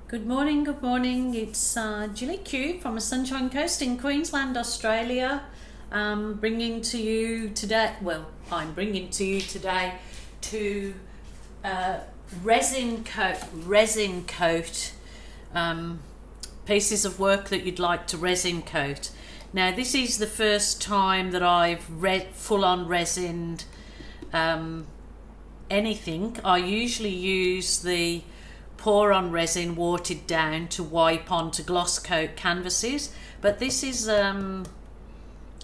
Good morning, good morning. It's Julie Q from the Sunshine Coast in Queensland, Australia. Bringing to you today, I'm bringing to you today to resin coat pieces of work that you'd like to resin coat. Now this is the first time that I've full-on resined anything. I usually use the pour on resin watered down to wipe onto gloss coat canvases, but this is a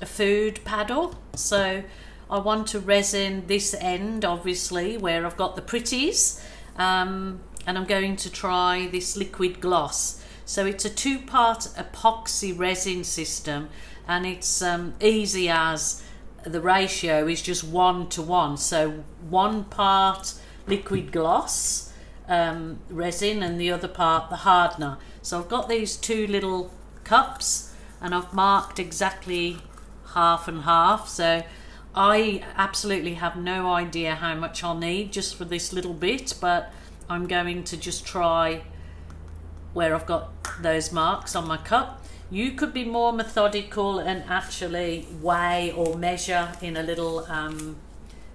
food paddle, so I want to resin this end obviously where I've got the pretties, and I'm going to try this liquid gloss. So it's a two-part epoxy resin system, and it's easy as the ratio is just 1:1, so 1 part liquid gloss resin and the other part the hardener. So I've got these two little cups and I've marked exactly half and half, so I absolutely have no idea how much I'll need just for this little bit, but I'm going to just try where I've got those marks on my cup. You could be more methodical and actually weigh or measure in a little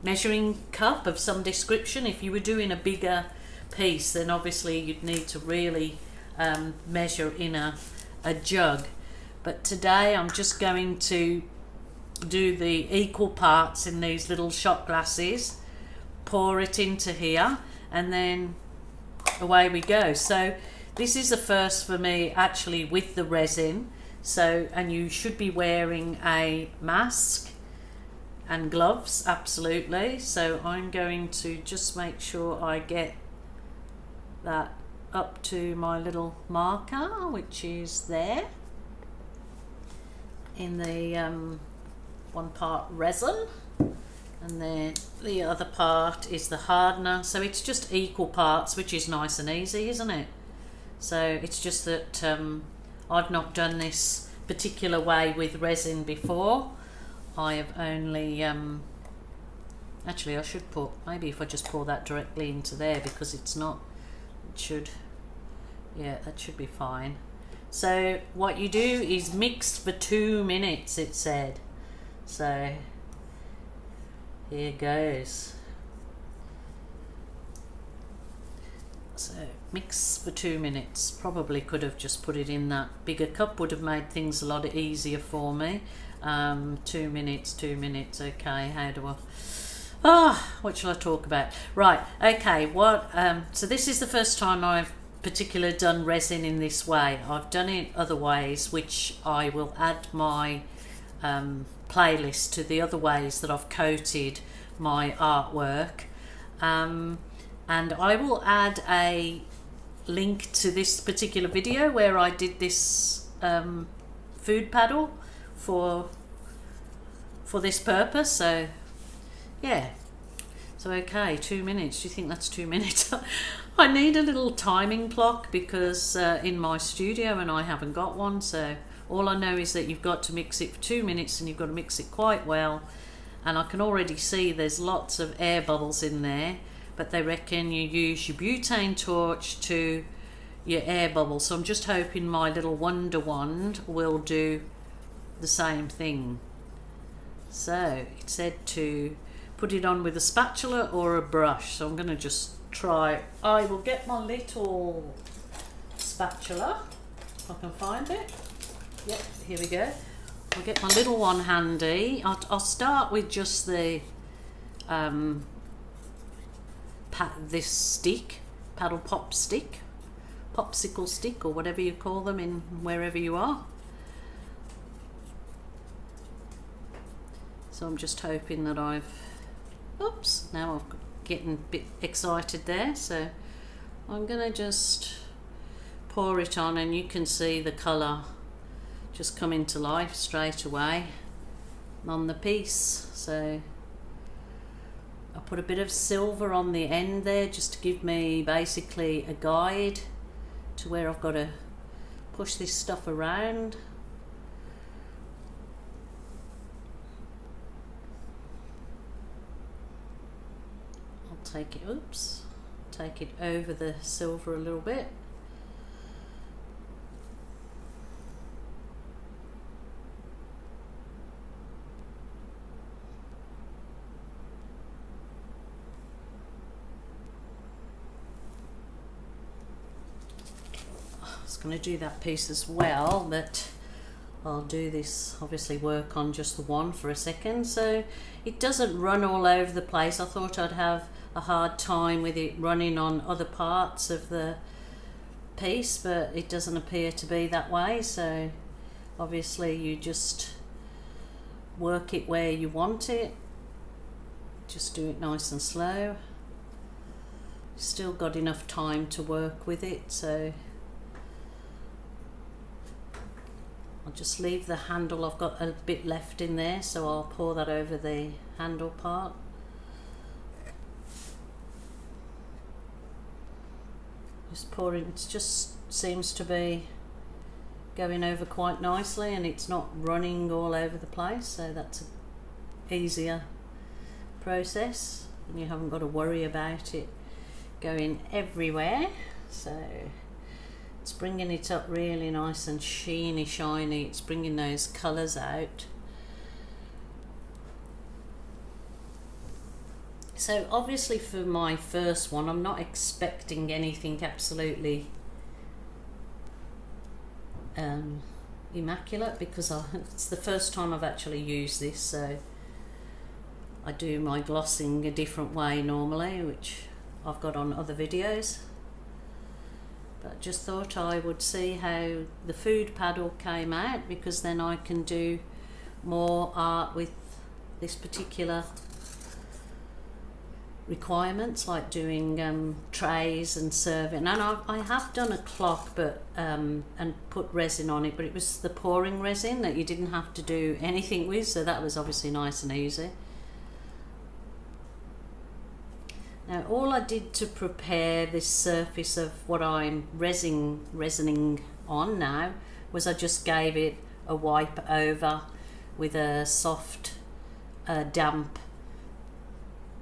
measuring cup of some description. If you were doing a bigger piece, then obviously you'd need to really measure in a jug. But today I'm just going to do the equal parts in these little shot glasses, pour it into here, and then away we go. So this is the first for me actually with the resin. So, and you should be wearing a mask and gloves, absolutely. So I'm going to just make sure I get that up to my little marker, which is there in the one part resin, and then the other part is the hardener. So it's just equal parts, which is nice and easy, isn't it? So it's just that I've not done this particular way with resin before. I have only actually I should put, maybe if I just pour that directly into there, because it's not, it should, yeah, that should be fine. So what you do is mix for 2 minutes, it said. So here goes. So mix for 2 minutes. What could have just put it in that bigger cup, would have made things a lot easier for me. 2 minutes, okay, how do I, what shall I talk about? Right, okay, so this is the first time I've particularly done resin in this way. I've done it other ways, which I will add my playlist to the other ways that I've coated my artwork, and I will add a link to this particular video where I did this food paddle for this purpose. So yeah, so okay, 2 minutes. Do you think that's 2 minutes? I need a little timing clock because in my studio, and I haven't got one, so all I know is that you've got to mix it for 2 minutes, and you've got to mix it quite well. And I can already see there's lots of air bubbles in there, but they reckon you use your butane torch to your air bubbles. So I'm just hoping my little wonder wand will do the same thing. So it said to put it on with a spatula or a brush, so I'm going to just try. I will get my little spatula if I can find it. Yep, here we go. I'll get my little one handy. I'll start with just the this stick, paddle pop stick, popsicle stick, or whatever you call them in wherever you are. So I'm just hoping that now I'm getting a bit excited there. So I'm gonna just pour it on, and you can see the colour just come into life straight away on the piece. So I put a bit of silver on the end there just to give me basically a guide to where I've got to push this stuff around. I'll take it over the silver a little bit. was going to do that piece as well, but I'll do this, obviously work on just the one for a second so it doesn't run all over the place. I thought I'd have a hard time with it running on other parts of the piece, but it doesn't appear to be that way, so obviously you just work it where you want it. Just do it nice and slow. Still got enough time to work with it, so I'll just leave the handle. I've got a bit left in there, so I'll pour that over the handle part. Just pouring, it just seems to be going over quite nicely and it's not running all over the place, so that's an easier process and you haven't got to worry about it going everywhere. So it's bringing it up really nice and sheeny, shiny. It's bringing those colours out. So obviously for my first one, I'm not expecting anything absolutely immaculate because it's the first time I've actually used this, so I do my glossing a different way normally, which I've got on other videos, but just thought I would see how the food paddle came out, because then I can do more art with this particular requirements, like doing trays and serving. And I have done a clock, but and put resin on it, but it was the pouring resin that you didn't have to do anything with, so that was obviously nice and easy. Now all I did to prepare this surface of what I'm resining on now was I just gave it a wipe over with a soft damp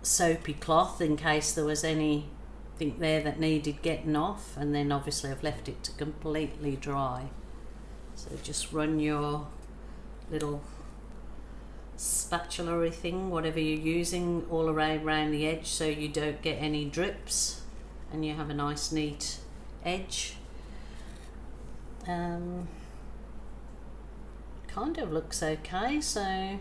soapy cloth in case there was anything there that needed getting off, and then obviously I've left it to completely dry. So just run your little spatula-y thing, whatever you're using, all around the edge so you don't get any drips and you have a nice neat edge. Kind of looks okay. So,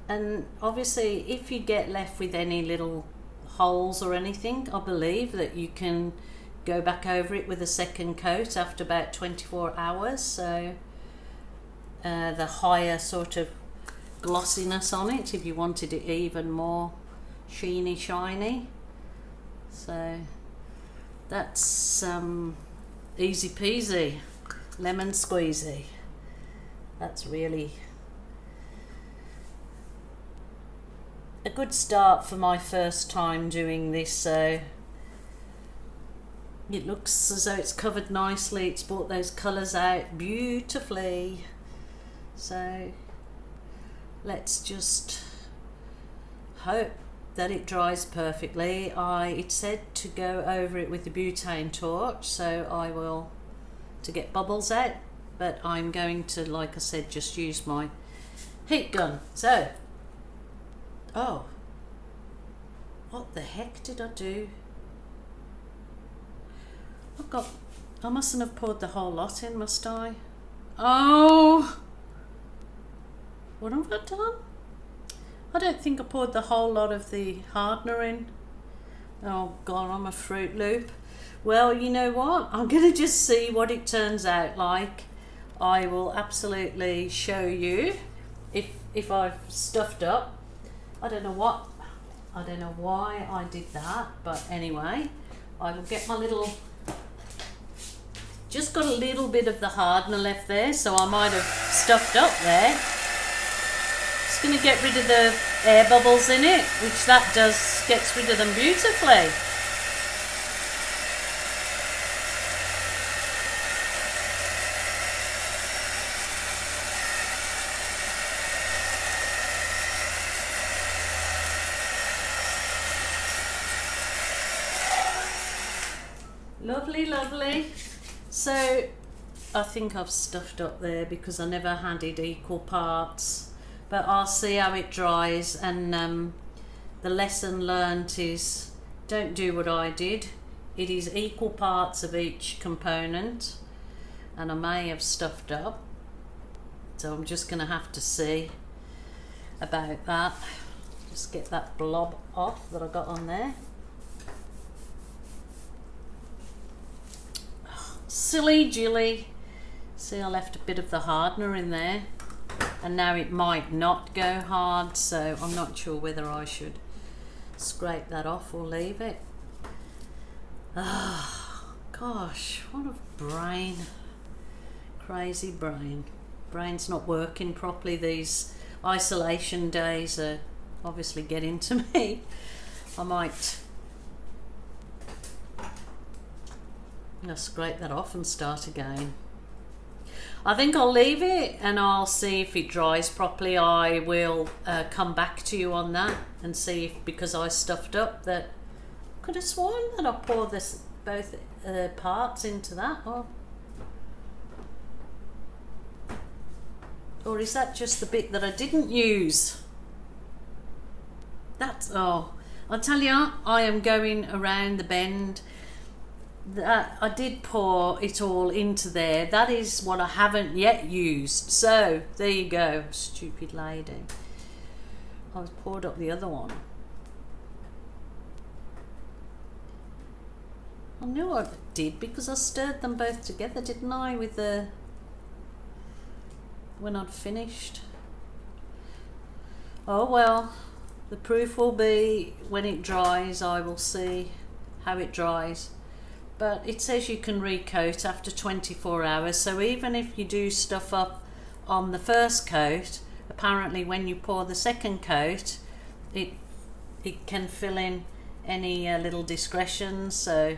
and obviously if you get left with any little holes or anything, I believe that you can go back over it with a second coat after about 24 hours. So the higher sort of glossiness on it, if you wanted it even more sheeny, shiny. So that's easy peasy, lemon squeezy. That's really a good start for my first time doing this. So it looks as though it's covered nicely. It's brought those colours out beautifully. So let's just hope that it dries perfectly. It said to go over it with the butane torch, so I will, to get bubbles out, but I'm going to, like I said, just use my heat gun. So, oh, what the heck did I do? I mustn't have poured the whole lot in, must I? Oh, what have I done? I don't think I poured the whole lot of the hardener in. Oh God, I'm a Fruit Loop. Well, you know what? I'm going to just see what it turns out like. I will absolutely show you if I've stuffed up. I don't know why I did that, but anyway, I will get my little, just got a little bit of the hardener left there, so I might have stuffed up there. Just going to get rid of the air bubbles in it, which that gets rid of them beautifully. Lovely, lovely. So I think I've stuffed up there because I never had it equal parts, but I'll see how it dries. And the lesson learnt is don't do what I did. it is equal parts of each component, and I may have stuffed up, so I'm just going to have to see about that. Just get that blob off that I got on there. Silly Jilly. See, I left a bit of the hardener in there, and now it might not go hard, so I'm not sure whether I should scrape that off or leave it. Oh gosh, what a brain. Crazy brain. Brain's not working properly. These isolation days are obviously getting to me. I might scrape that off and start again. I think I'll leave it and I'll see if it dries properly. I will come back to you on that and see if, because I stuffed up, that I could have sworn that I poured this both parts into that, or is that just the bit that I didn't use? That's, oh, I'll tell you, I am going around the bend. That I did pour it all into there. That is what I haven't yet used. So there you go, stupid lady. I was poured up the other one. I knew I did because I stirred them both together, didn't I, with the, when I'd finished. Oh well, the proof will be when it dries. I will see how it dries. But it says you can recoat after 24 hours, so even if you do stuff up on the first coat, apparently when you pour the second coat, it can fill in any little discretions. So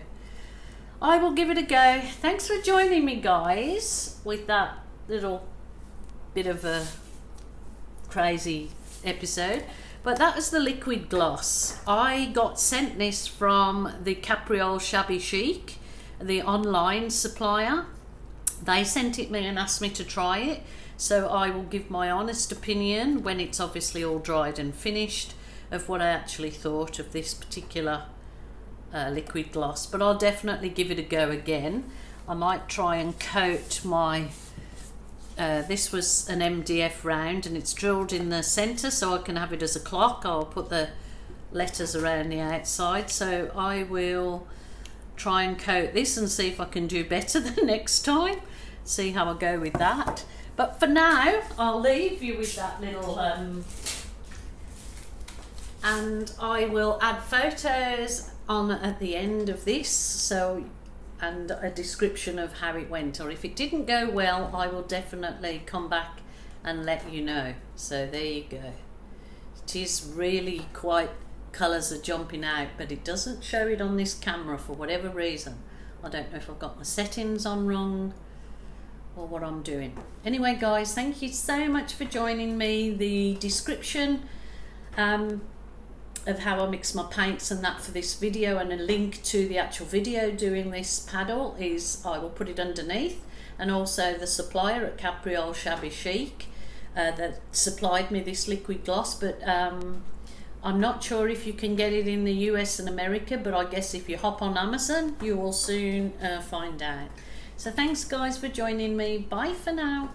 I will give it a go. Thanks for joining me, guys, with that little bit of a crazy episode. But that was the liquid gloss. I got sent this from the Capriole Shabby Chic, the online supplier. They sent it me and asked me to try it. So I will give my honest opinion when it's obviously all dried and finished of what I actually thought of this particular liquid gloss. But I'll definitely give it a go again. I might try and coat my this was an MDF round and it's drilled in the center so I can have it as a clock. I'll put the letters around the outside, so I will try and coat this and see if I can do better the next time, see how I go with that. But for now I'll leave you with that little and I will add photos on at the end of this, so, and a description of how it went, or if it didn't go well I will definitely come back and let you know. So there you go. It is really quite, colours are jumping out, but it doesn't show it on this camera for whatever reason. I don't know if I've got my settings on wrong or what I'm doing. Anyway guys, thank you so much for joining me. The description of how I mix my paints and that for this video, and a link to the actual video doing this paddle is, I will put it underneath, and also the supplier at Capriole Shabby Chic that supplied me this liquid gloss. But I'm not sure if you can get it in the US and America, but I guess if you hop on Amazon you will soon find out. So thanks guys for joining me. Bye for now.